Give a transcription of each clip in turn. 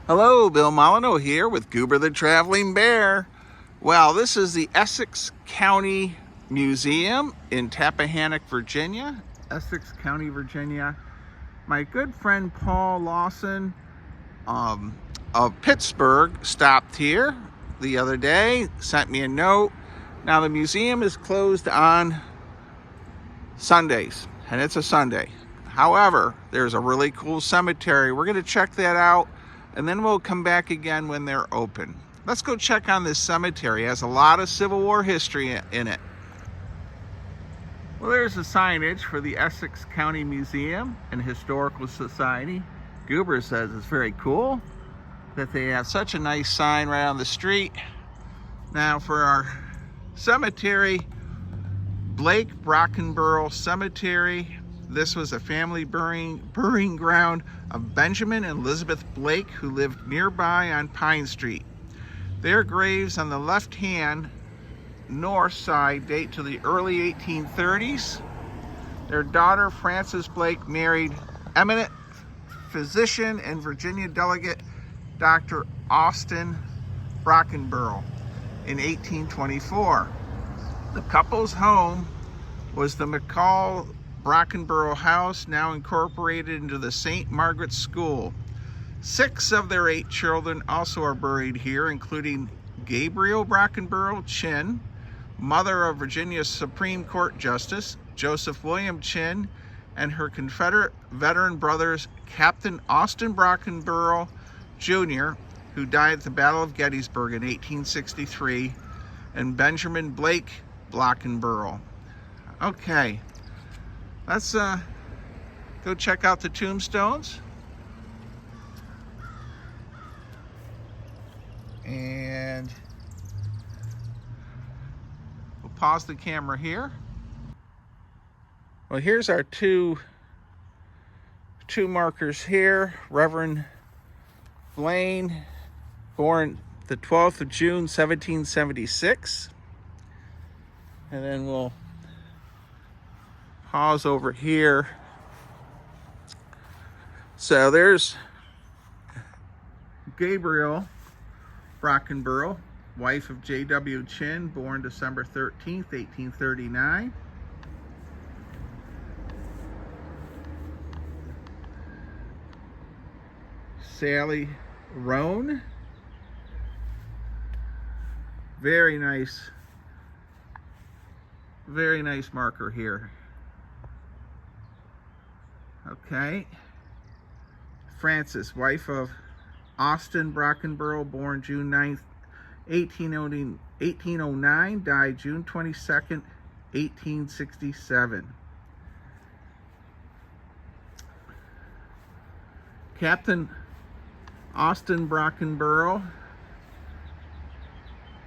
Hello, Bill Molyneux here with Goober the Traveling Bear. Well, this is the Essex County Museum in Tappahannock, Virginia. Essex County, Virginia. My good friend Paul Lawson of Pittsburgh stopped here the other day, sent me a note. Now, the museum is closed on Sundays, and it's a Sunday. However, there's a really cool cemetery. We're going to check that out, and then we'll come back again when they're open. Let's go check on this cemetery. It has a lot of Civil War history in it. Well, there's the signage for the Essex County Museum and Historical Society. Goober says it's very cool that they have such a nice sign right on the street. Now for our cemetery, Blake Brockenborough Cemetery. This was a family burying ground of Benjamin and Elizabeth Blake, who lived nearby on Pine Street. Their graves on the left-hand north side date to the early 1830s. Their daughter, Frances Blake, married eminent physician and Virginia delegate Dr. Austin Brockenborough in 1824. The couple's home was the McCall Brockenborough House, now incorporated into the St. Margaret's School. 6 of their 8 children also are buried here, including Gabriel Brockenborough Chin, mother of Virginia's Supreme Court Justice Joseph William Chin, and her Confederate veteran brothers, Captain Austin Brockenborough Jr., who died at the Battle of Gettysburg in 1863, and Benjamin Blake Brockenborough. Okay, let's go check out the tombstones. And we'll pause the camera here. Well, here's our two markers here. Reverend Blaine, born the 12th of June, 1776. And then we'll pause over here. So there's Gabriel Brockenborough, wife of J.W. Chin, born December 13th, 1839. Sally Roan. Very nice marker here. Okay. Frances, wife of Austin Brockenborough, born June 9th, 1809, died June 22nd, 1867. Captain Austin Brockenborough,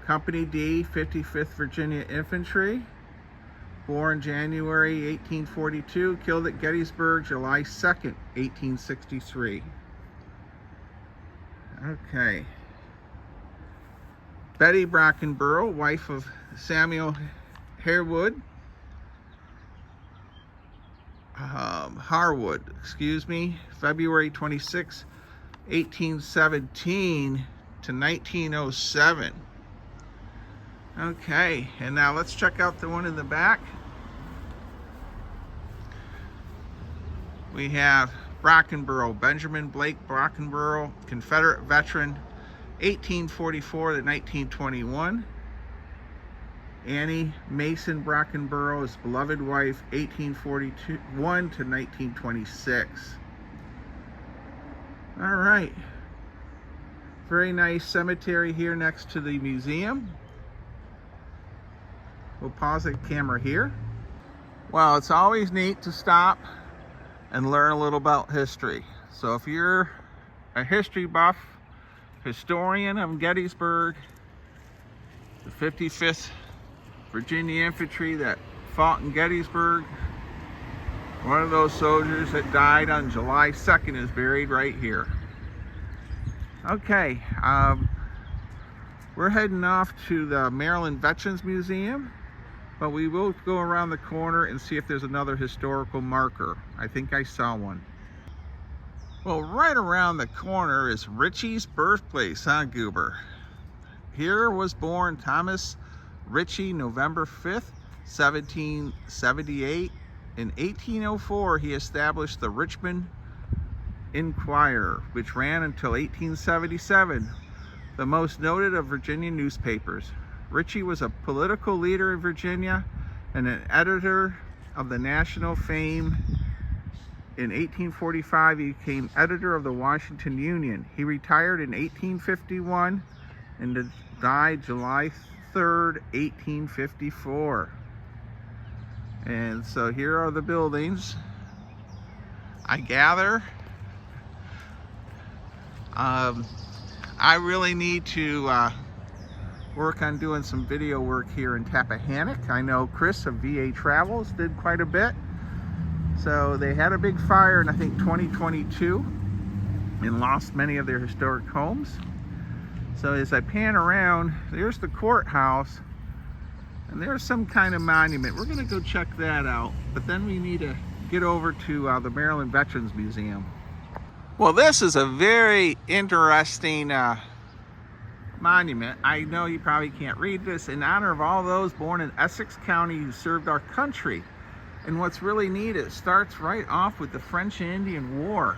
Company D, 55th Virginia Infantry, born January 1842, killed at Gettysburg July 2nd, 1863. Okay. Betty Brockenborough, wife of Samuel Harwood, February 26, 1817 to 1907. Okay, and now let's check out the one in the back. We have Brockenborough, Benjamin Blake Brockenborough, Confederate veteran, 1844 to 1921. Annie Mason Brockenborough's beloved wife, 1841 to 1926. All right. Very nice cemetery here next to the museum. We'll pause the camera here. Well, it's always neat to stop and learn a little about history. So if you're a history buff, historian of Gettysburg, the 55th Virginia Infantry that fought in Gettysburg, one of those soldiers that died on July 2nd is buried right here. Okay, we're heading off to the Maryland Veterans Museum, but we will go around the corner and see if there's another historical marker. I think I saw one. Well, right around the corner is Ritchie's birthplace, huh, Goober? Here was born Thomas Ritchie, November 5th, 1778. In 1804, he established the Richmond Inquirer, which ran until 1877, the most noted of Virginia newspapers. Ritchie was a political leader in Virginia and an editor of the national fame. In 1845, he became editor of the Washington Union. He retired in 1851 and died July 3rd, 1854. And so here are the buildings. I gather I really need to work on doing some video work here in Tappahannock. I know Chris of VA Travels did quite a bit. So they had a big fire in, I think, 2022 and lost many of their historic homes. So as I pan around, there's the courthouse and there's some kind of monument. We're gonna go check that out, but then we need to get over to the Maryland Veterans Museum. Well, this is a very interesting monument. I know you probably can't read this. In honor of all those born in Essex County who served our country. And what's really neat, it starts right off with the French and Indian War.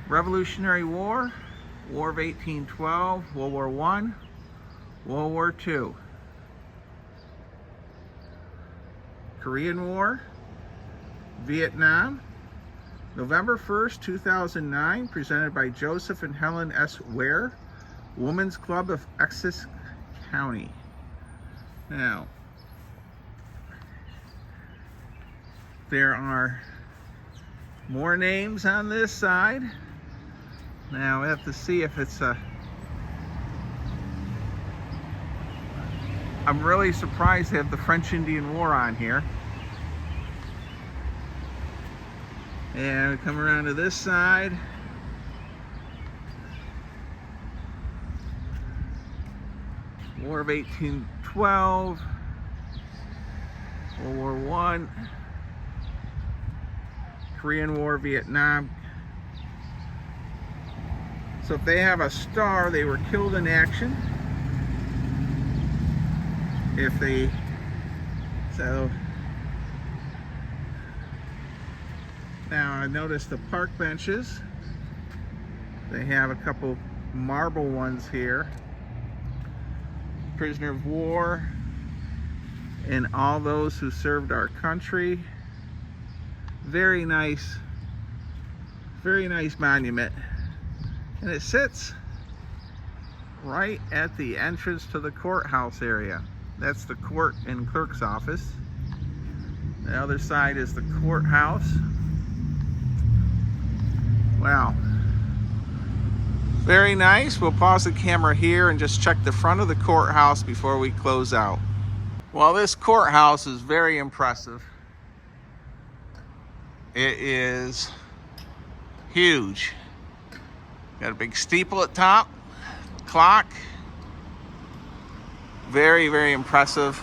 Revolutionary War, War of 1812, World War I, World War II. Korean War, Vietnam, November 1st, 2009, presented by Joseph and Helen S. Ware, Women's Club of Essex County. Now, there are more names on this side. Now we have to see if it's a... I'm really surprised they have the French Indian War on here. And we come around to this side. War of 1812, World War I, Korean War, Vietnam. So if they have a star, they were killed in action. If they, so now I noticed the park benches. They have a couple marble ones here. Prisoner of war and all those who served our country. Very nice monument. And it sits right at the entrance to the courthouse area. That's the court and clerk's office. The other side is the courthouse. Wow. Very nice. We'll pause the camera here and just check the front of the courthouse before we close out. Well, this courthouse is very impressive. It is huge. Got a big steeple at top, clock. Very, very impressive.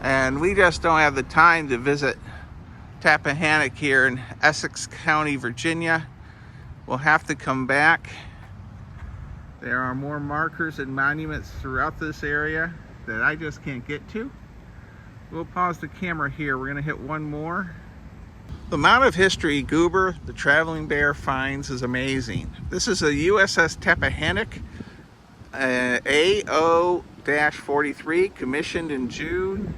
And we just don't have the time to visit Tappahannock here in Essex County, Virginia. We'll have to come back. There are more markers and monuments throughout this area that I just can't get to. We'll pause the camera here. We're gonna hit one more. The amount of history Goober, the traveling bear, finds is amazing. This is a USS Tappahannock AO-43, commissioned in June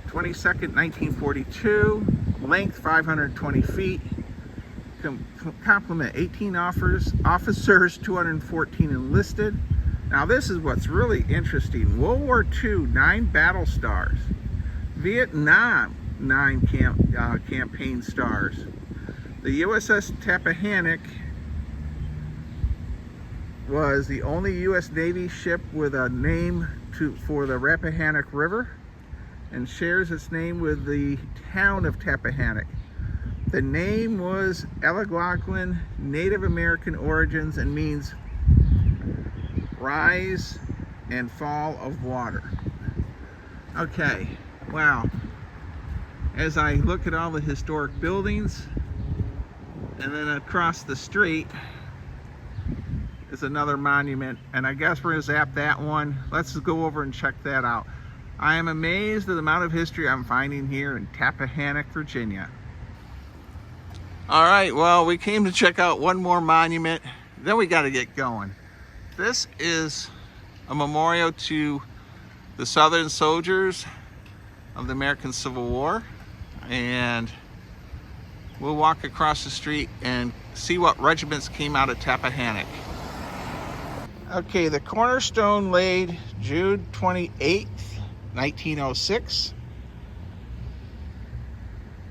22nd, 1942. Length 520 feet. Complement 18 officers, 214 enlisted. Now this is what's really interesting. World War II, 9 battle stars. Vietnam, 9 campaign stars. The USS Tappahannock was the only U.S. Navy ship with a name for the Rappahannock River and shares its name with the town of Tappahannock. The name was Algonquin, Native American origins, and means rise and fall of water. Okay, wow. As I look at all the historic buildings, And then across the street is another monument, and I guess we're gonna zap that one. Let's go over and check that out. I am amazed at the amount of history I'm finding here in Tappahannock, Virginia. All right, well, we came to check out one more monument, then we got to get going. This is a memorial to the Southern soldiers of the American Civil War, and we'll walk across the street and see what regiments came out of Tappahannock. Okay, the cornerstone laid June 28th, 1906.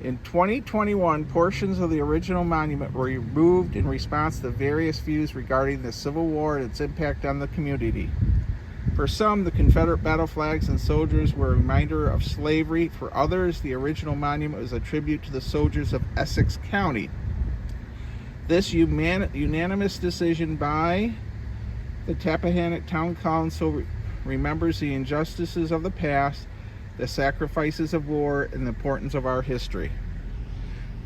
In 2021, portions of the original monument were removed in response to various views regarding the Civil War and its impact on the community. For some, the Confederate battle flags and soldiers were a reminder of slavery. For others, the original monument was a tribute to the soldiers of Essex County. This unanimous decision by the Tappahannock Town Council remembers the injustices of the past, the sacrifices of war, and the importance of our history.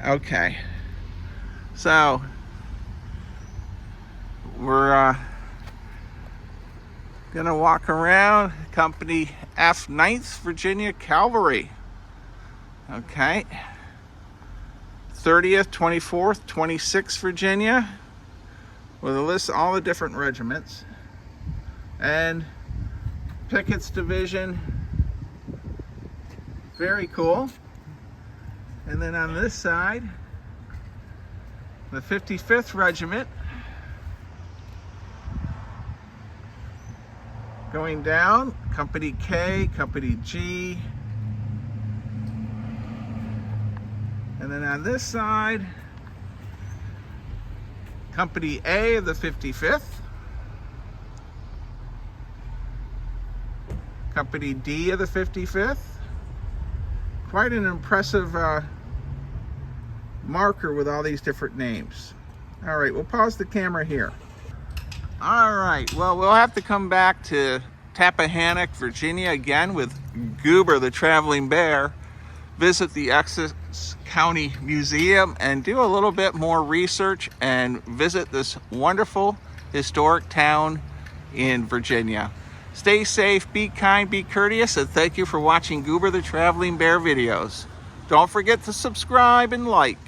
Okay, so we're gonna walk around Company F, 9th Virginia Cavalry. Okay, 30th, 24th, 26th Virginia, with a list of all the different regiments, and Pickett's Division. Very cool. And then on this side, the 55th Regiment. Going down, Company K, Company G. And then on this side, Company A of the 55th. Company D of the 55th. Quite an impressive marker with all these different names. All right, we'll pause the camera here. All right, well, we'll have to come back to Tappahannock, Virginia again with Goober the Traveling Bear, visit the Essex County Museum, and do a little bit more research and visit this wonderful historic town in Virginia. Stay safe, be kind, be courteous, and thank you for watching Goober the Traveling Bear videos. Don't forget to subscribe and like.